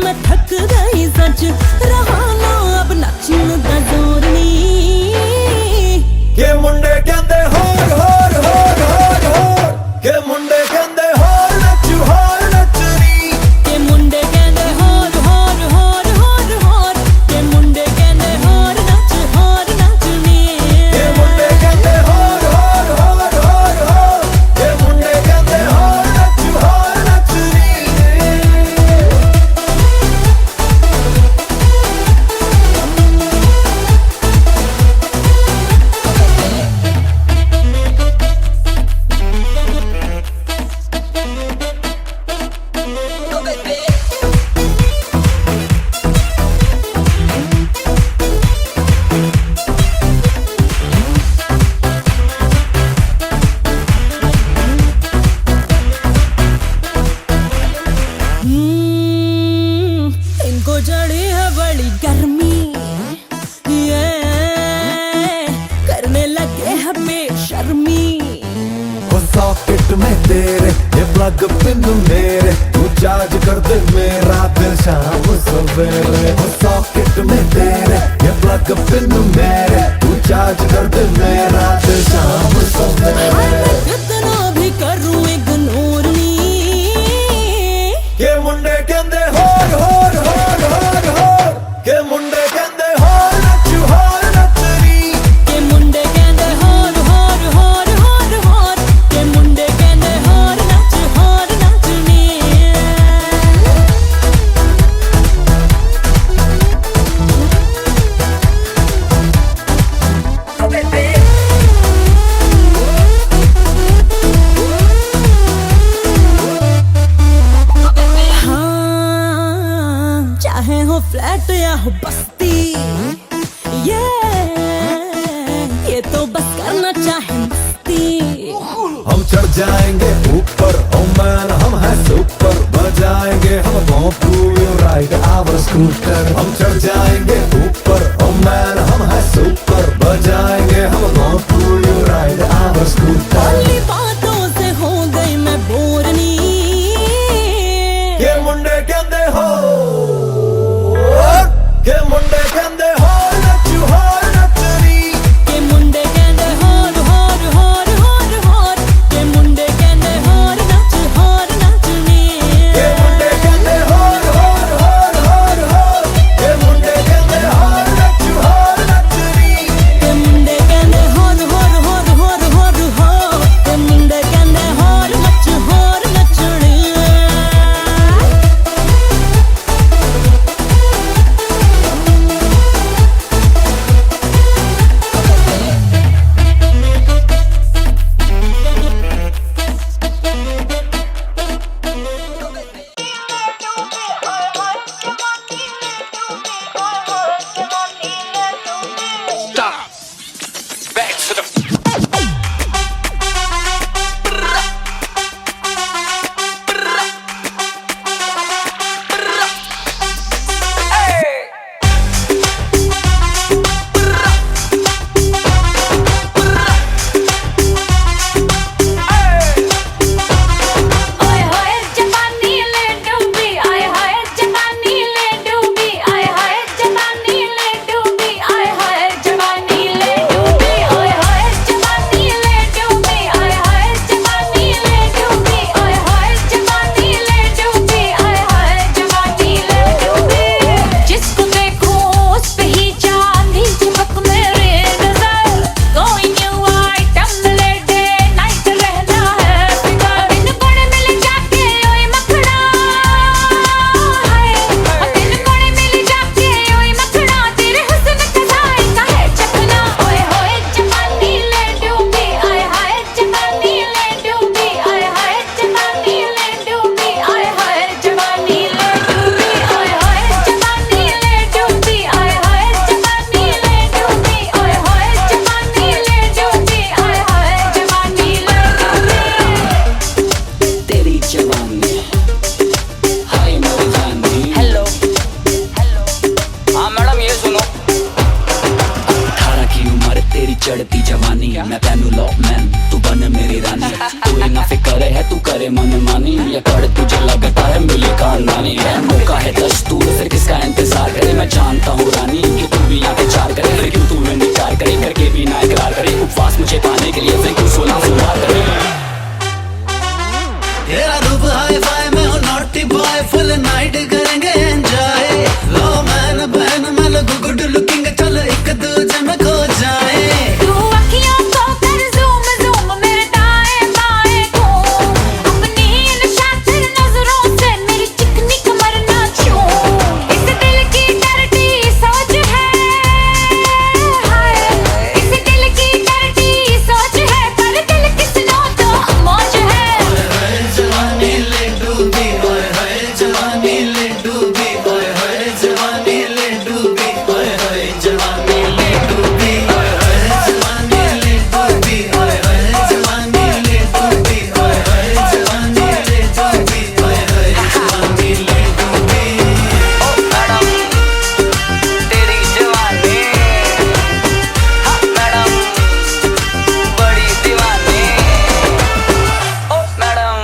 मैं थक गई सच रहा ना अब नचन दा जोर नी के मुंडे कहंदे होर होर होर होर होर के मुंडे कहंदे होर नचनी के मुंडे कहंदे होर होर होर होर होर के मुंडे कहंदे होर नचनी के मुंडे कहंदे होर होर होर होर होर के मुंडे कहंदे होर नचनी इनको जड़ी है बड़ी गर्मी ये करने लगे है बेशर्मी सॉकेट में तेरे ये प्लग पिन मेरे तू चार्ज कर दे मेरा दिल शाम सवेरे सॉकेट में तेरे ये प्लग पिन मेरे तू चार्ज कर दे मेरा दिल शाम सवेरे कितना भी करूं इग्नोर नी के मुंडे कहंदे होर होर होर होर होर के मुंडे कहंदे होर नचनी के मुंडे कहंदे होर होर होर होर होर के मुंडे कहंदे होर नचनी हाँ चाहे हो फ्लैट या हो बस्ती ये तो बस करना चाहे मस्ती हम चढ़ जाएंगे ऊपर ओ मैन हम हैं सुपर बजाएंगे हम bomb to ride our scooter हम चढ़ जाएंगे ऊपर ओ मैन हम हैं सुपर बजाएंगे हम bomb to ride our scooter only बातों से हो गई मैं बोर नी के मुंडे कहंदे हो के मुंडे कहंदे हो नचनी के मुंडे कहंदे होर होर होर होर होर के मुंडे कहंदे होर नचनी के मुंडे कहंदे होर होर होर होर होर के मुंडे कहंदे होर नचनी के मुंडे कहंदे होर होर होर होर होर होर के मुंडे कहंदे होर नचनी Stop. Back to the. ओए होए जवानी ले डूबी आए हाय जवानी ले डूबी आए हाय जवानी ले डूबी आए हाय जवानी ले डूबी ओए होए जवानी ले डूबी आए हाय जवानी ले डूबी ओए होए जवानी ले डूबी आए हाय जवानी ले डूबी जिसको देखो उस पे ही चांदी चिपक मेरे नजर going you item ले डे नाइट रहना है फिकर बिन कोने मिल जाके ओए मखड़ा हाय बिन कोने मिल जाके ओए मखड़ा तेरे हुस्न का जायका है चखना ओए होए जवानी ले डूबी आए हाय जवानी ले डूबी आए हाय जवानी ले डूबी आए हाय जवानी ले डूबी ओए होए जवानी ले डूबी आए हाय जवानी ले डूबी ओए होए जवानी ले डूबी आए हाय जवानी ले डूबी तेरी जवानी हाय मेरी जानी हेलो हाँ मैडम ये सुनो 18 की उम्र तेरी चढ़ती जवानी मैं तेनू लॉ मैन तू बन मेरी रानी कोई ना फिक्र है तू करे मन मानी या कर तुझे लगता है मिली खानदानी है मौका है दस्तूर मैं जानता हूँ रानी कि तू भी यहाँ पे चार करे, फिर क्यों तू मैंने प्यार करे करके भी ना इकरार करे, उपवास मुझे पाने के लिए फिर क्यों 16 सोमवार करे। तेरा रूप हाई फाई में हो नॉटी बॉय, फुल नाइट करेंगे एंजॉय, लो मैन बहन मैं लगू गुड लुकिंग, चल एक दूजे में खो जाए। तू अखियों को कर zoom zoom मेरे दाएं बाएं घूम, अपनी इन शातिर नजरों से मेरी चिकनी कमर ना छूम, इस दिल की डरती सोच है, हाय इस दिल की डरती सोच है, पर दिल किसनो तो मौज है। जवानी ले डूबी ओए हाय, जवानी ले डूबी ओए हाय, जवानी ले डूबी ओए हाय, जवानी ले डूबी ओए हाय, जवानी ले डूबी ओए हाय, जवानी ले डूबी ओए हाय, जवानी ले डूबी ओए हाय, जवानी ले डूबी। ओ मैडम तेरी जवानी, हाँ मैडम बड़ी दीवानी। ओ मैडम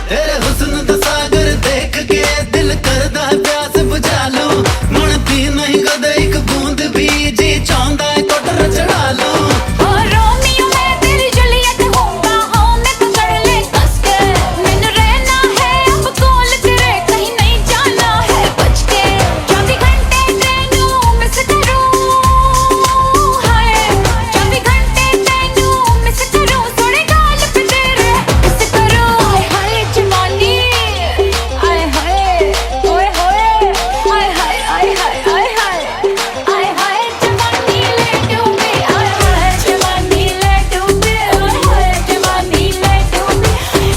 तेरे हुस्न दा सागर देख के दिल करदा है प्यास बुझा लूं, मन पी नहीं कदे एक बूंद भी, जी चाहंदा है कोटर चढ़ा लूं। ओ रोमियो मैं तेरी जूलियट हूँ, बाहों में पकड़ ले कस के, मैंने रहना है अब कोल तेरे, कहीं नहीं जाना है बच के, 24 घंटे तेनू मिस करूँ, हाय 24 घंटे तेनू मिस करूँ, सोने गाल पे तेरे किस करूँ। हाय हाय जवानी, हाय हाय ओए होए, हाय हाय हाय हाय हाय हाय हाय जवानी ले डूबी, हाय हाय जवानी ले डूबी, हाय जवानी ले डूबी,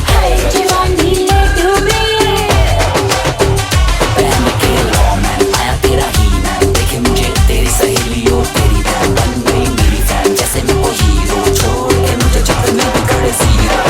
हाय जवानी ले डूबी। पहन के लॉमैन आया तेरा ही मैन, देखे मुझे तेरी सहेली और तेरी बहन, बन गई मेरी फैन जैसे मैं वो हीरो, छोड़ के मुझे चित्र में भी खड़े जीरो।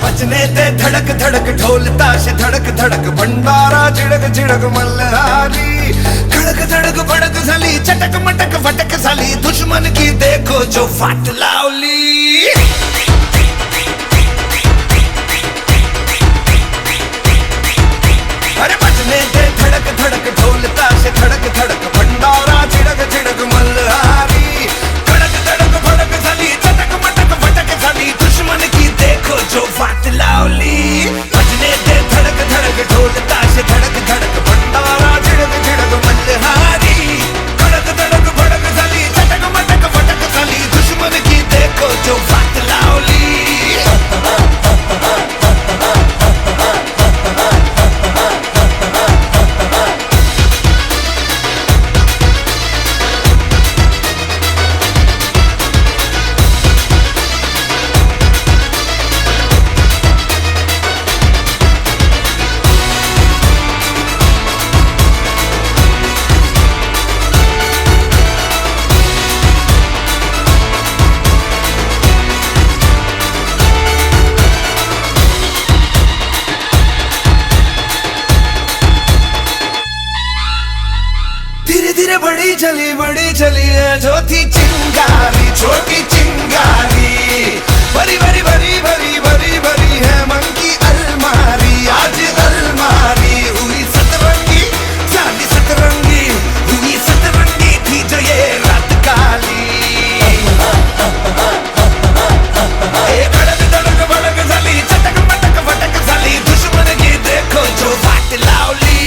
बजने ते धड़क धड़क ढोल ताश धड़क धड़क भंडारा झिड़क झिड़क मल्हारी, खड़क धड़क भड़क साली चटक मटक फटक साली, दुश्मन की देखो जो फाट लावली। अरे बजने ते धड़क धड़क ढोल ताश धड़क धड़क भंडारा झिड़क झिड़क मल्हारी, खड़क धड़क भड़क साली चटक मटक फटक साली, दुश्मन की देखो जो फाट लावली। बजने ते धड़क धड़क ढोल ताश धड़क धड़क भंडारा झिड़क झिड़क मल्हारी, खड़क धड़क भड़क साली चटक मटक फटक साली, दुश्मन की देखो जो फाट लावली। धीरे धीरे बड़ी चली है जो थी चिंगारी, छोटी चिंगारी, बड़ी बड़ी बड़ी बड़ी बड़ी बड़ी है मन की अलमारी, आज अलमारी हुई सतरंगी, साली सतरंगी हुई सतरंगी थी जो ये रात काली। खड़क धड़क भड़क साली चटक मटक फटक साली, दुश्मन की देखो जो फाट लावली।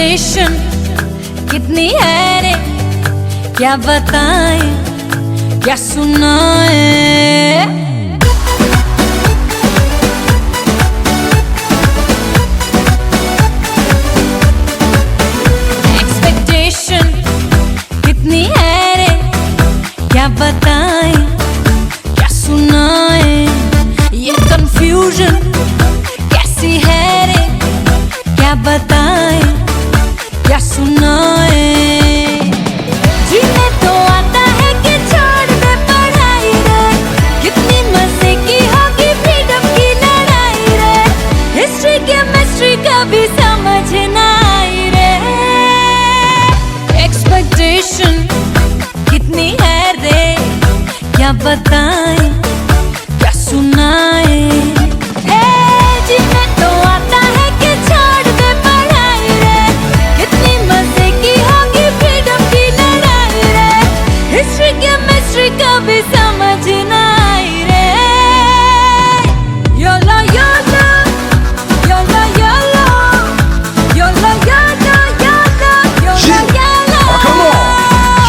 एक्सपेक्टेशन कितनी है रे, क्या बताएं क्या सुनाएं। एक्सपेक्टेशन कितनी है रे, क्या बताएं क्या सुनाएं। ये कंफ्यूजन कैसी है रे, क्या बताएं क्या सुनाएं। जीने तो आता है कि छोड़ दे पढ़ाई रे, कितनी मजे की होगी फ्रीडम की लड़ाई रे। हिस्ट्री केमिस्ट्री कभी समझ ना आई रे। एक्सपेक्टेशन कितनी है रे, क्या बताएं क्या सुनाएं। जीने तो आता है कि छोड़ दे पढ़ाई रे, कितनी मजे की होगी फ्रीडम की लड़ाई रे। हिस्ट्री केमिस्ट्री कभी समझ ना आई रे। YOLO YOLO YOLO YOLO YOLO YOLO YOLO YOLO YOLO. Come on!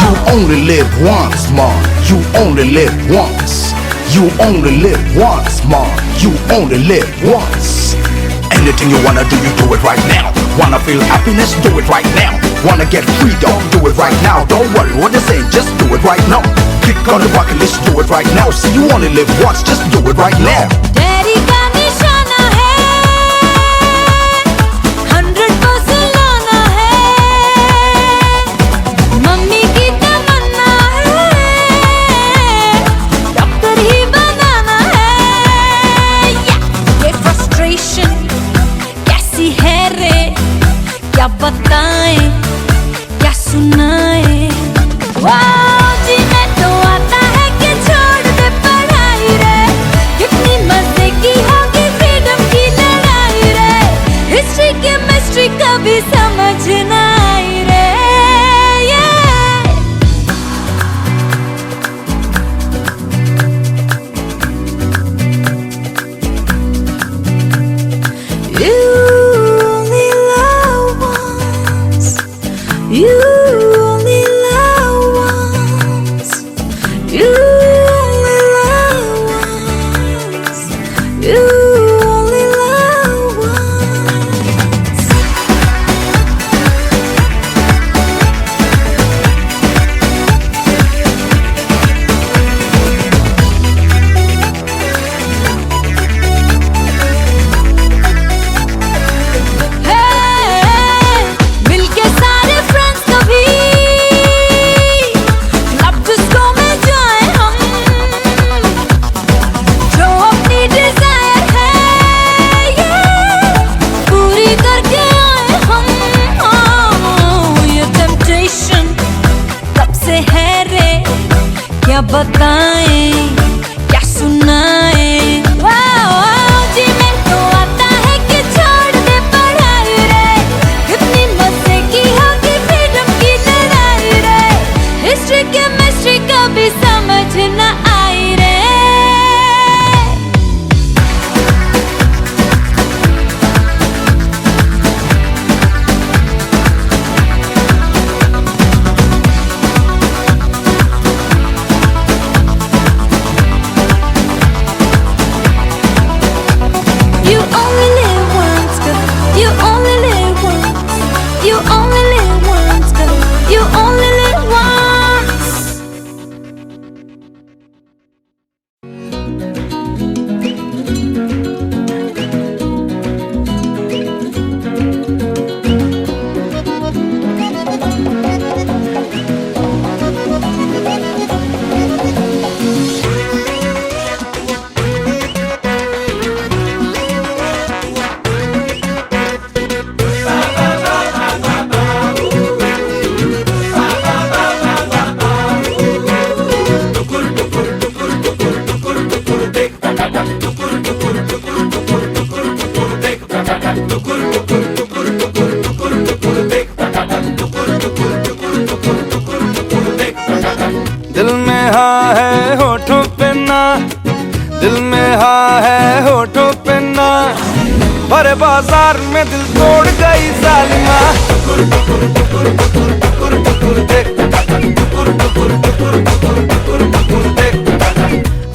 You only live once, man. You only live once. You only live once, man. You only live once. Anything you wanna do, you do it right now. Wanna feel happiness, do it right now. Wanna get freedom, do it right now. Don't worry what they say, just do it right now. Click on the bucket list, do it right now. See, you only live once, just do it right now. तेरी का निशाना है, 100% लाना है। Mummy की तमन्ना है, doctor ही बनाना है। ये फ्रस्ट्रेशन कैसी है रे, क्या बताएं क्या सुनाएं। जीने तो आता है कि छोड़ दे पढ़ाई रे, कितनी मजे की होगी फ्रीडम की लड़ाई रे। हिस्ट्री केमिस्ट्री कभी समझ ना आई रे। You only love once. You only love once. You only love once. You only love once. Hey, मिलके सारे फ्रेंड्स कभी क्लब डिस्को में जाएं हम। जो अपनी डिजायर है ये पूरी करके आए हम। ये टेम्पटेशन कब से है रे, क्या बताएं क्या सुनाएं। जीने तो आता है कि छोड़ दे पढ़ाई रे, कितनी मजे की होगी फ्रीडम की लड़ाई रे। हिस्ट्री केमिस्ट्री कभी समझ ना आई रे। You only live once, girl. You only live once. You only live once, girl. You only live once. दिल में हाँ है होठों पे ना, दिल में हाँ है होठों पे ना, भरे बाजार में दिल तोड़ गई जालिमा।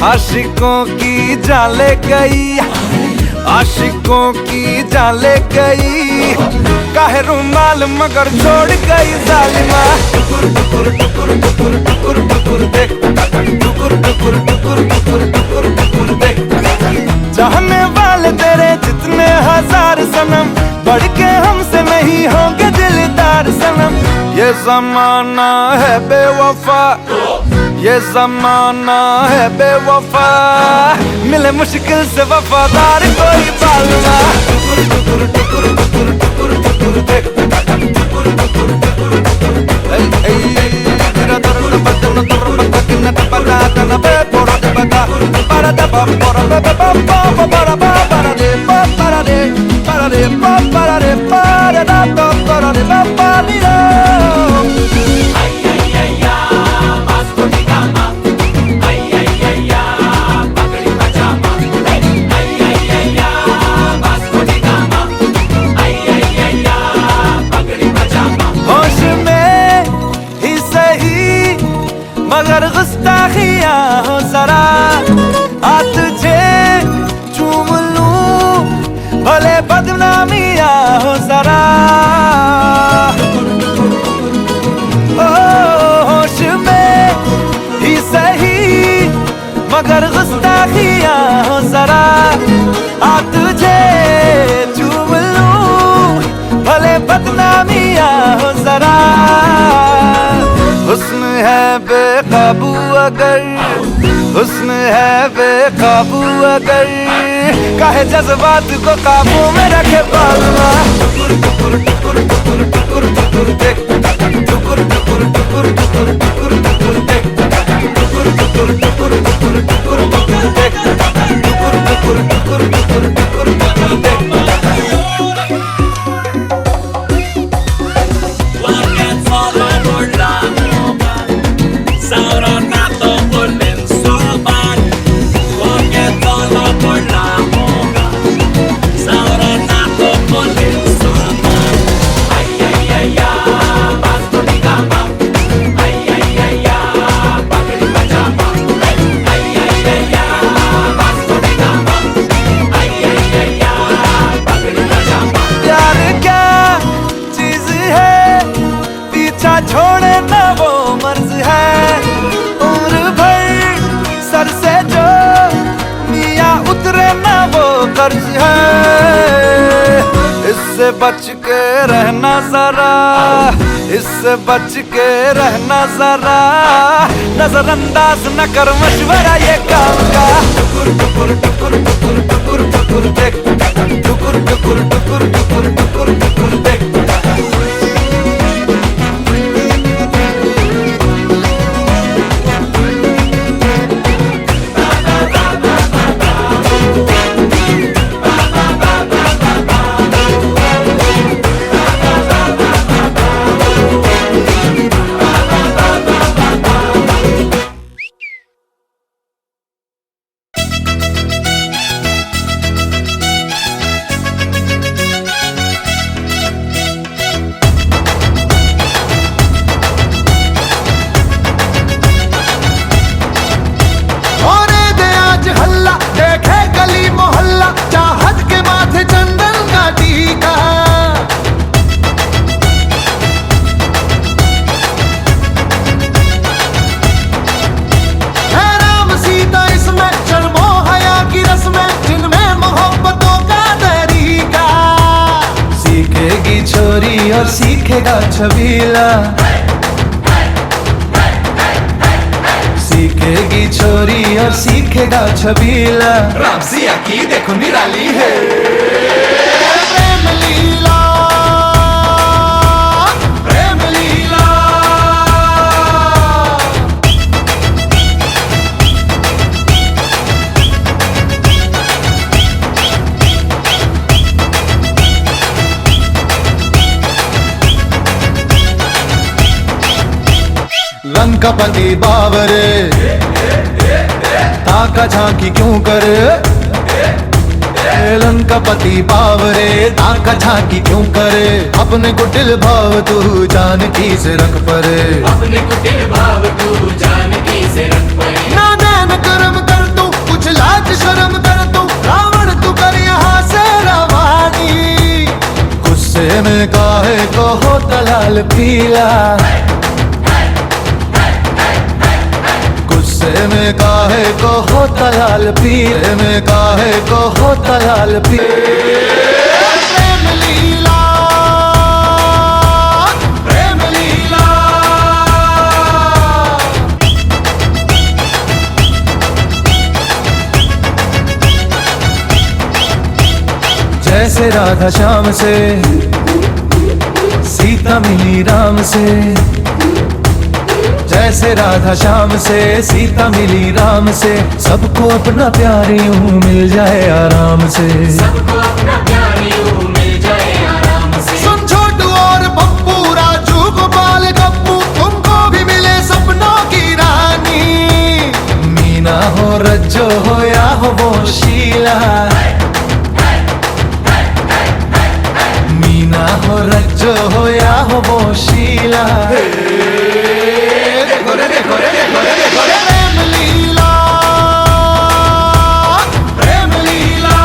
आशिकों की जाले गई, आशिकों की जाले गई, काहे रुमाल मगर छोड़ गई जालिमा। चाहने वाले तेरे जितने हजार सनम, बढ़ के हमसे नहीं होंगे दिलदार सनम। ये जमाना है बेवफा, ये जमाना है बेवफा, मिले मुश्किल से वफादार कोई बालमा। मगर गुस्ताखियां हो जरा, आ तुझे चूम लूं, भले बदनामियां हो जरा। ओ होश में ही सही, मगर गुस्ताखियां हो जरा, आ तुझे चूम लूं, भले बदनामियां हो जरा। हुस्न है बेकाबू अगर, हुस्न है बेकाबू अगर, काहे जज्बात को काबू में रखे बालमा। छोड़े ना वो मर्ज है, उम्र भर सर से जो मियाँ उतरे ना वो कर्ज है। इससे बच के रहना जरा, इससे बच के रहना जरा, नजरअंदाज न कर मशवरा ये काम का। और सीखेगा छबीला, सीखेगी छोरी और सीखेगा छबीला। रामसिया की देखो निराली है प्रेम लीला, प्रेम लीला। लंकापति बाबरे ताका झांकी क्यों करे, हेलन का पति बावरे ताका झाकी क्यों करे, अपने कुटिल भाव तू जानकी से रख परे, अपने कुटिल भाव तू जानकी से रख परे। नादान कर्म कर तू कुछ लाज शर्म कर तू, रावण तू कर यहाँ से रवानी, गुस्से में काहे को होता लाल पीला, गुस्से में काहे को होता लाल पीले में काहे को होता लाल पीले। प्रेम लीला, प्रेम लीला। जैसे राधा श्याम से सीता मिली राम से, जैसे राधा श्याम से सीता मिली राम से, सबको अपना प्यार यूं मिल जाए आराम से, सबको अपना प्यार यूं मिल जाए आराम से। सुन छोटू और पप्पू, राजू गोपाल गप्पू, तुमको भी मिले सपनों की रानी, मीना हो रज्जो हो या हो वो शीला, मीना हो रज्जो हो या हो वो शीला। प्रेम लीला, प्रेम लीला।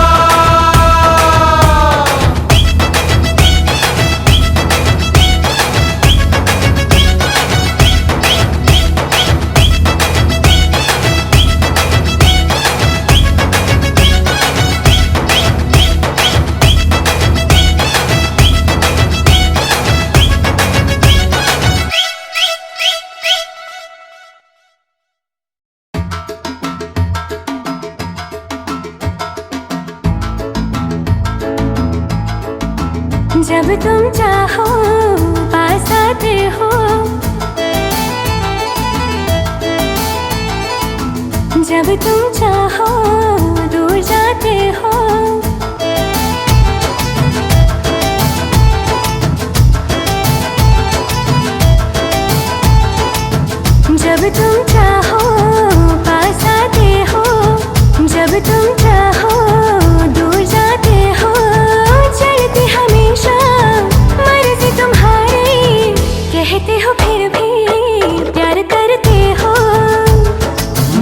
जब तुम चाहो पास आते हो, जब तुम चाहो दूर जाते हो, जब तुम चाहो पास आते हो, जब तुम चाहो दूर जाते हो, चलती हमेशा मर्जी तुम्हारी, कहते हो फिर भी प्यार करते हो।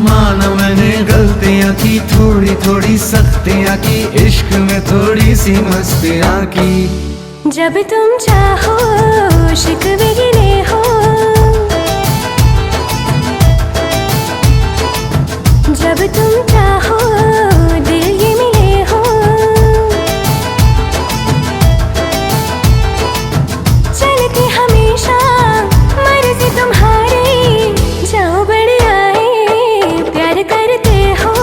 माना मैंने गलतियां की, थोड़ी थोड़ी सख्तियां की, इश्क में थोड़ी सी मस्तियां की, जब तुम चाहो शिकवे गिले हो, जब तुम चाहो दिल ये मिले हो, चलती हमेशा मर्जी तुम्हारी, जाओ बड़े आए प्यार करते हो।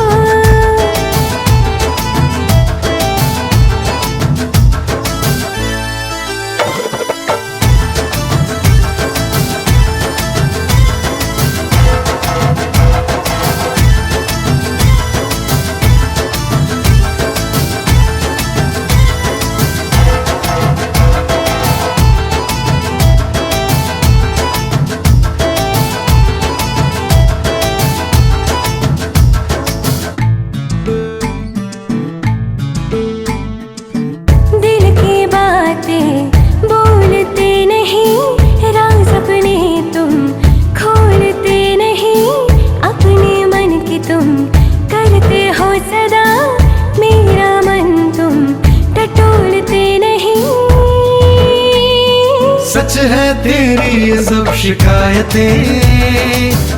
सच है तेरी ये सब शिकायतें,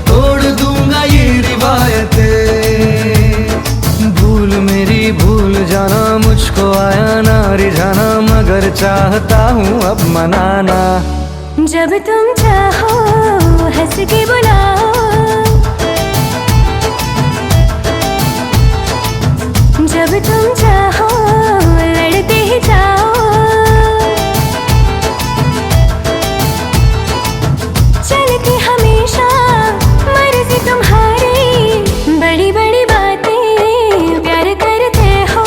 तोड़ दूंगा ये रिवायतें, भूल मेरी भूल जाना, मुझको आया ना रिझाना, मगर चाहता हूँ अब मनाना, जब तुम चाहो हंस के बुलाओ, जब तुम चाहो लड़ते ही जाओ, चलती हमेशा मर्जी तुम्हारी, बड़ी बड़ी बातें प्यार करते हो।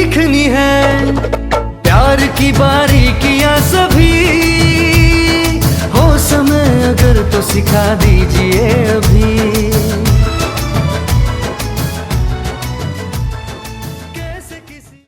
सीखनी है, प्यार की बारीकियां सभी, हो समय अगर तो सिखा दीजिए अभी।